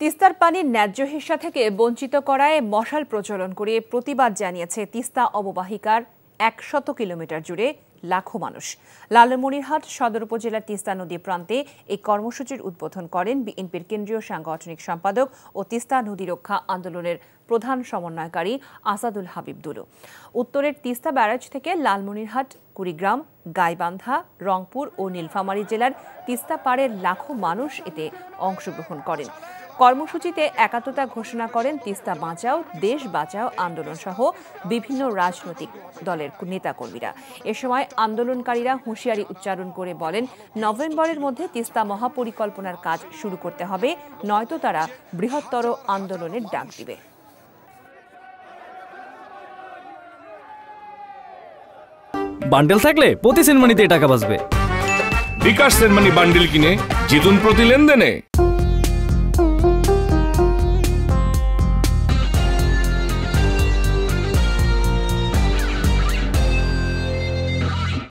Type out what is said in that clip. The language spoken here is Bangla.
তিস্তার পানি ন্যায্য হিস্সা থেকে বঞ্চিত করায় মশাল প্রজ্বলন করে প্রতিবাদ জানিয়েছে তিস্তা অববাহিকার ১০০ কিলোমিটার জুড়ে লাখো মানুষ। লালমনিরহাট সদর উপজেলার তিস্তা নদী প্রান্তে এই কর্মসূচির উদ্বোধন করেন বিএনপির কেন্দ্রীয় সাংগঠনিক সম্পাদক ও তিস্তা নদী রক্ষা আন্দোলনের প্রধান সমন্বয়কারী আসাদুল হাবিব দুলু। উত্তরের তিস্তা ব্যারাজ থেকে লালমনিরহাট, কুড়িগ্রাম, গাইবান্ধা, রংপুর ও নীলফামারী জেলার তিস্তা পাড়ের লাখো মানুষ এতে অংশগ্রহণ করেন। কর্মসূচিতে একাত্মতা ঘোষণা করেন তিস্তা বাঁচাও, দেশ বাঁচাও আন্দোলন সহ বিভিন্ন রাজনৈতিক দলের নেতাকর্মীরা। এ সময় আন্দোলনকারীরা হুঁশিয়ারি উচ্চারণ করে বলেন, নভেম্বরের মধ্যে তিস্তা মহাপরিকল্পনার কাজ শুরু করতে হবে, নয়তো তারা বৃহত্তর আন্দোলনের ডাক দিবে। বান্ডেল থাকলে প্রতি সেনমানিতে টাকা বাঁচবে। বিকাশ সেনমানি বান্ডেল কিনে জিতুন প্রতি লেনদেনে।